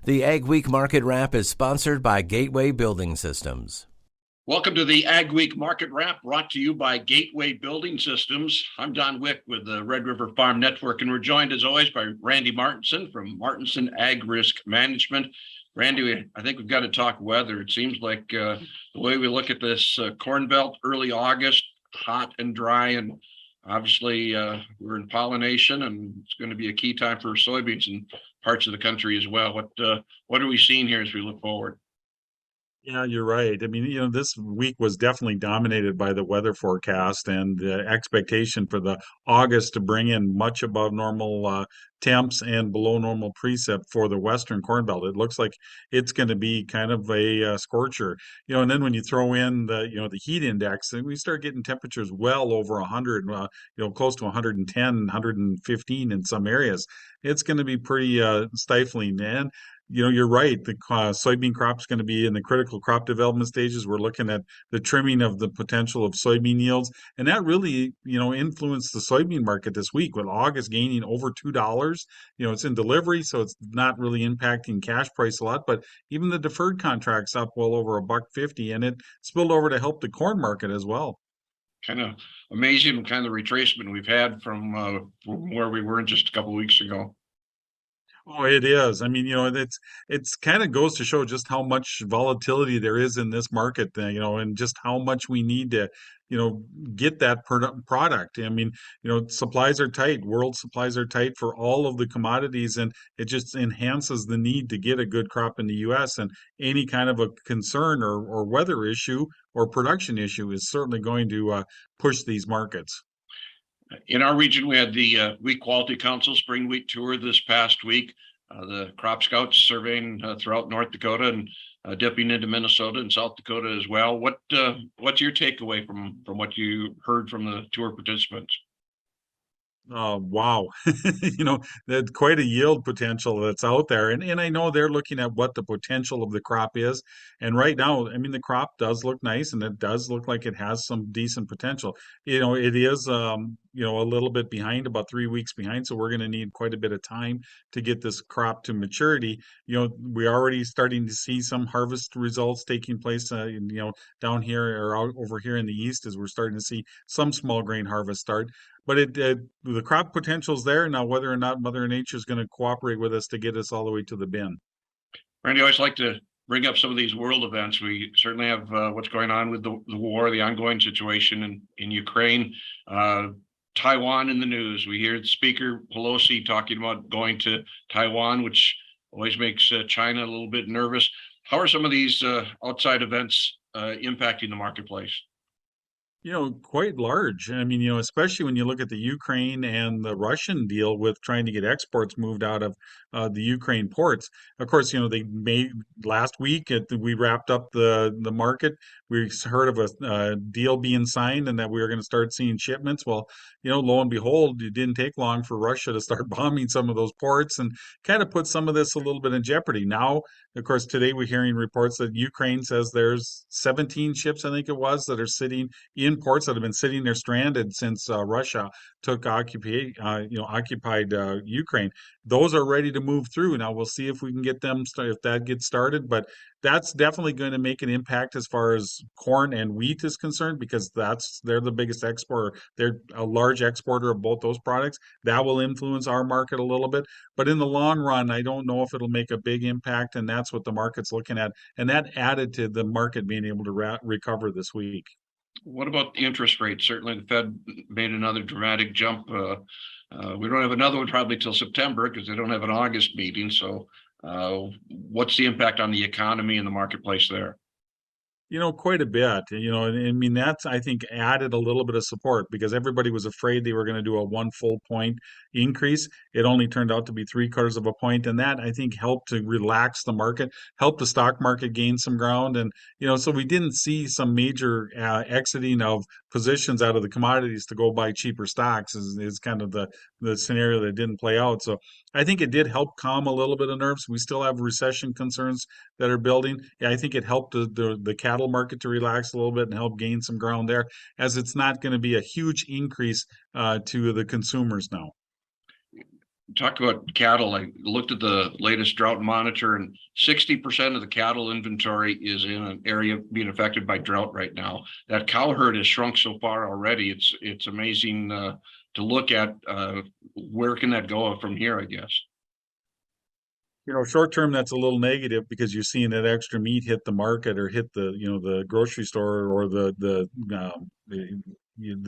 The Agweek Market Wrap is sponsored by Gateway Building Systems. Welcome to the Agweek Market Wrap, brought to you by Gateway Building Systems. I'm Don Wick with the Red River Farm Network, and we're joined as always by Randy Martinson from Martinson Ag Risk Management. Randy, I think we've got to talk weather. It seems like the way we look at this corn belt, early August, hot and dry, and obviously we're in pollination, and it's going to be a key time for soybeans in parts of the country as well. What are we seeing here as we look forward? Yeah, you're right. I mean, this week was definitely dominated by the weather forecast and the expectation for the August to bring in much above normal temps and below normal precip for the Western Corn Belt. It looks like it's going to be kind of a scorcher, and then when you throw in the heat index, then we start getting temperatures well over 100, close to 110, 115 in some areas. It's going to be pretty stifling. And you're right. The soybean crop is going to be in the critical crop development stages. We're looking at the trimming of the potential of soybean yields, and that really, influenced the soybean market this week with August gaining over $2. It's in delivery, so it's not really impacting cash price a lot. But even the deferred contracts up well over a buck 50, and it spilled over to help the corn market as well. Kind of amazing, kind of retracement we've had from where we were just a couple of weeks ago. Oh, it is. I mean, it's kind of goes to show just how much volatility there is in this market, and just how much we need to, get that product. I mean, supplies are tight. World supplies are tight for all of the commodities, and it just enhances the need to get a good crop in the U.S. And any kind of a concern or weather issue or production issue is certainly going to push these markets. In our region, we had the Wheat Quality Council Spring Wheat Tour this past week. The crop scouts surveying throughout North Dakota and dipping into Minnesota and South Dakota as well. What's your takeaway from what you heard from the tour participants? Wow. That's quite a yield potential that's out there. And I know they're looking at what the potential of the crop is. And right now, I mean, the crop does look nice and it does look like it has some decent potential. It is, a little bit behind, about 3 weeks behind. So we're going to need quite a bit of time to get this crop to maturity. We're already starting to see some harvest results taking place, down here or out over here in the east as we're starting to see some small grain harvest start. But the crop potential is there now. Whether or not Mother Nature is going to cooperate with us to get us all the way to the bin. Randy, I always like to bring up some of these world events. We certainly have what's going on with the war, the ongoing situation in Ukraine. Taiwan in the news. We hear Speaker Pelosi talking about going to Taiwan, which always makes China a little bit nervous. How are some of these outside events impacting the marketplace? Quite large. I mean, especially when you look at the Ukraine and the Russian deal with trying to get exports moved out of the Ukraine ports. Of course, they made last week we wrapped up the market. We heard of a deal being signed and that we were going to start seeing shipments. Well, lo and behold, it didn't take long for Russia to start bombing some of those ports and kind of put some of this a little bit in jeopardy. Now, of course, today we're hearing reports that Ukraine says there's 17 ships, I think it was, that are sitting in ports that have been sitting there stranded since Russia took occupied Ukraine. Those are ready to move through. Now we'll see if we can get them if that gets started, but that's definitely going to make an impact as far as corn and wheat is concerned because they're the biggest exporter. They're a large exporter of both those products. That will influence our market a little bit, but in the long run, I don't know if it'll make a big impact, and that's what the market's looking at, and that added to the market being able to recover this week. What about the interest rate? Certainly, the Fed made another dramatic jump. We don't have another one probably till September because they don't have an August meeting. So, what's the impact on the economy and the marketplace there? Quite a bit. I mean, that's, I think, added a little bit of support because everybody was afraid they were going to do a 1 full point increase. It only turned out to be 3/4 of a point. And that, I think, helped to relax the market, helped the stock market gain some ground. And, so we didn't see some major exiting of positions out of the commodities to go buy cheaper stocks is kind of the scenario that didn't play out. So I think it did help calm a little bit of nerves. We still have recession concerns that are building. Yeah, I think it helped the cattle market to relax a little bit and help gain some ground there, as it's not going to be a huge increase to the consumers now. talk about cattle. I looked at the latest drought monitor, and 60% of the cattle inventory is in an area being affected by drought right now. That cow herd has shrunk so far already. It's amazing to look at. Where can that go from here, I guess? Short term, that's a little negative because you're seeing that extra meat hit the market or hit the grocery store or the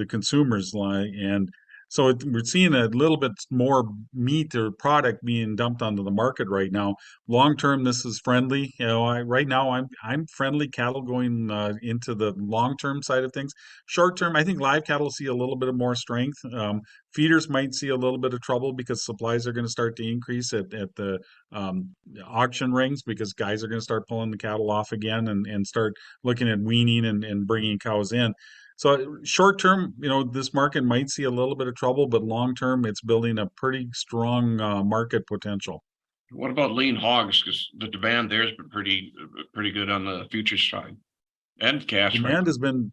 consumer's line, and so we're seeing a little bit more meat or product being dumped onto the market right now. Long term, this is friendly. Right now I'm friendly cattle going into the long term side of things. Short term, I think live cattle see a little bit of more strength. Feeders might see a little bit of trouble because supplies are going to start to increase at the auction rings because guys are going to start pulling the cattle off again and start looking at weaning and bringing cows in. So short term, this market might see a little bit of trouble, but long term, it's building a pretty strong market potential. What about lean hogs? Because the demand there's been pretty good on the futures side and cash, Demand frankly. has been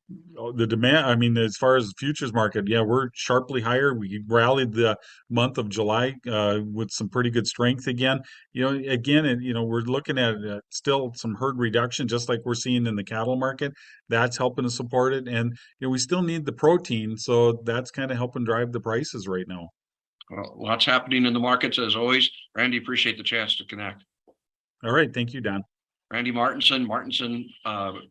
the demand. I mean, as far as the futures market, yeah, we're sharply higher. We rallied the month of July with some pretty good strength again. Again, and we're looking at still some herd reduction, just like we're seeing in the cattle market. That's helping to support it, and we still need the protein, so that's kind of helping drive the prices right now. Well, lots happening in the markets as always. Randy, appreciate the chance to connect. All right, thank you, Don. Randy Martinson,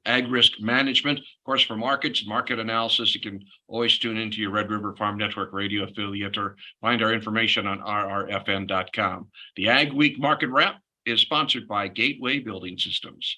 Ag Risk Management. Of course, for markets, market analysis, you can always tune into your Red River Farm Network radio affiliate or find our information on rrfn.com. The Ag Week Market Wrap is sponsored by Gateway Building Systems.